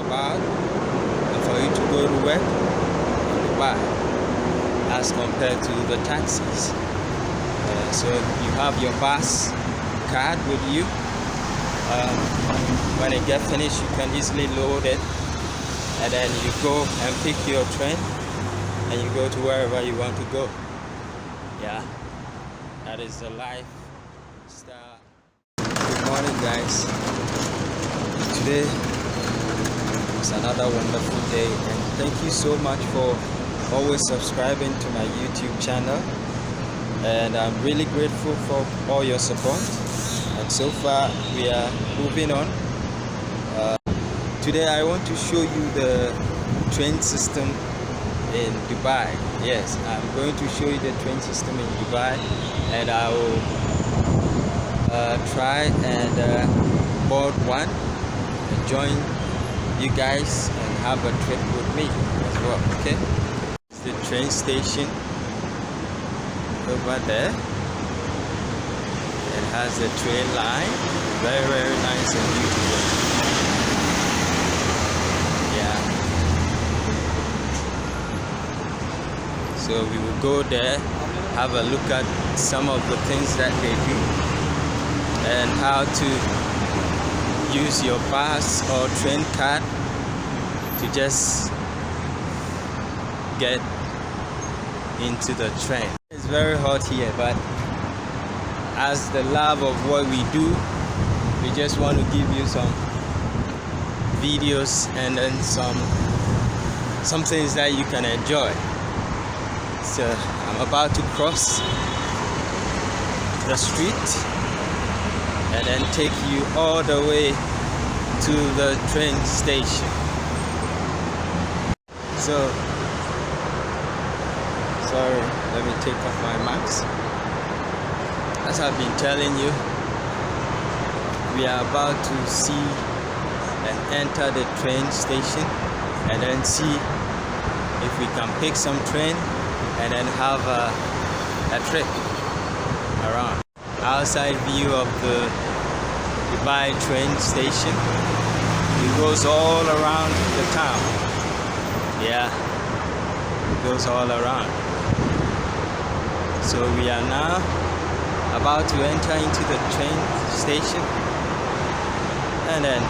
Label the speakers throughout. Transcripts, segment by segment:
Speaker 1: about and for you to go to work in Dubai as compared to the taxis. So you have your bus card with you. When it gets finished, you can easily load it, and then you go and pick your train and you go to wherever you want to go. Yeah, that is the lifestyle. Good morning, guys. Today is another wonderful day, and thank you so much for always subscribing to my YouTube channel, and I'm really grateful for all your support. And so far we are moving on. Today I want to show you the train system in Dubai. Yes, I'm going to show you the train system in Dubai, and I will try and board one and join you guys and have a trip with me as well. Okay, it's the train station over there. It has a train line, very nice and beautiful. Yeah, so we will go there, have a look at some of the things that they do and how to use your pass or train card to just get into the train. It's very hot here, but as the love of what we do, we just want to give you some videos and then some things that you can enjoy. So I'm about to cross the street and then take you all the way to the train station. So sorry, let me take off my mask. As I've been telling you, we are about to see and enter the train station and then see if we can pick some train and then have a trip around. Outside view of the Dubai train station. It goes all around the town. Yeah, it goes all around. So we are now about to enter into the train station and then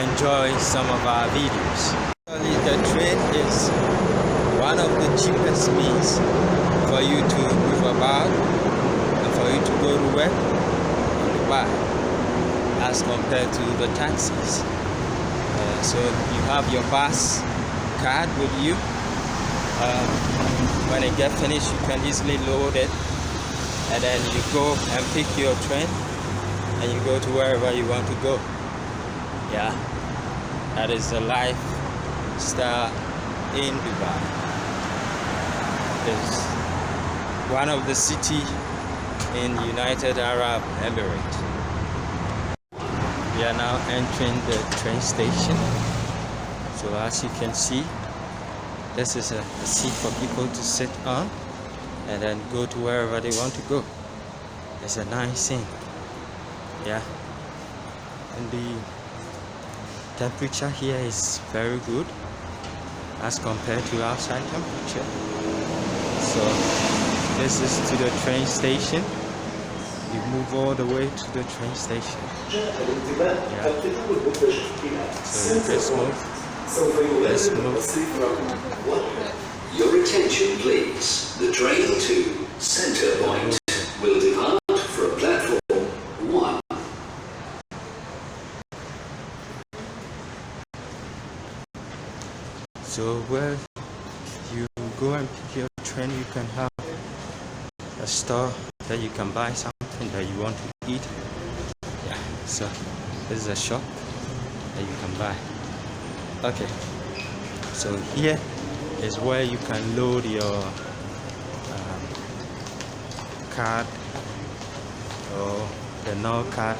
Speaker 1: enjoy some of our videos. The train is one of the cheapest means for you to move about and for you to go to work in Dubai as compared to the taxis. So you have your bus card with you. When it gets finished, you can easily load it, and then you go and pick your train and you go to wherever you want to go. Yeah, that is the lifestyle in Dubai. It's one of the city in United Arab Emirates. We are now entering the train station. So as you can see, this is a seat for people to sit on and then go to wherever they want to go. It's a nice thing. Yeah, and the temperature here is very good as compared to outside temperature. So this is to the train station. You move all the way to the train station. Yeah. So let's move. Let's move.
Speaker 2: Your attention please. The train to Center Point will depart from platform 1.
Speaker 1: So where you go and pick your train, you can have a store that you can buy something that you want to eat. Yeah, so this is a shop that you can buy. Okay, so here is where you can load your card or the NOR card,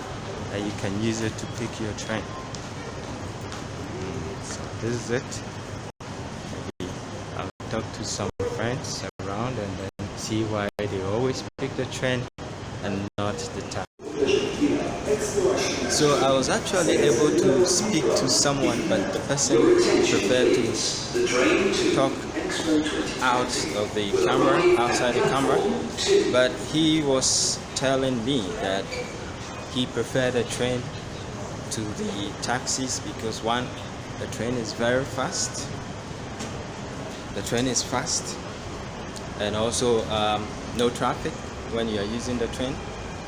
Speaker 1: and you can use it to pick your train. So this is it. Maybe I'll talk to some friends around and then see why they always pick the train and not the taxi. So I was actually able to speak to someone, but the person preferred to talk out of the camera, outside the camera. But he was telling me that he preferred the train to the taxis because one, the train is very fast. The train is fast, and also no traffic when you are using the train.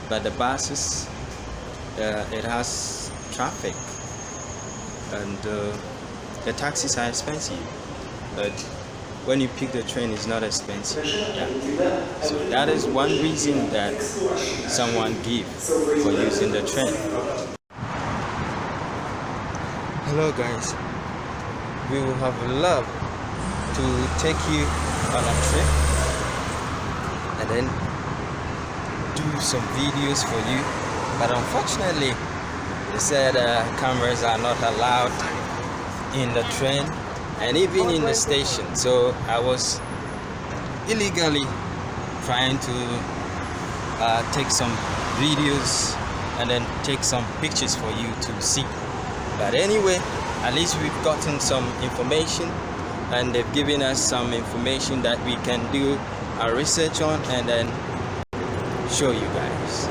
Speaker 1: But the buses, it has traffic, and the taxis are expensive. But when you pick the train, it's not expensive. Yeah. So that is one reason that someone give for using the train. Hello guys, we would have loved to take you on a trip and then do some videos for you, but unfortunately they said cameras are not allowed in the train and even in the station. So I was illegally trying to take some videos and then take some pictures for you to see. But anyway, at least we've gotten some information, and they've given us some information that we can do our research on and then show you guys.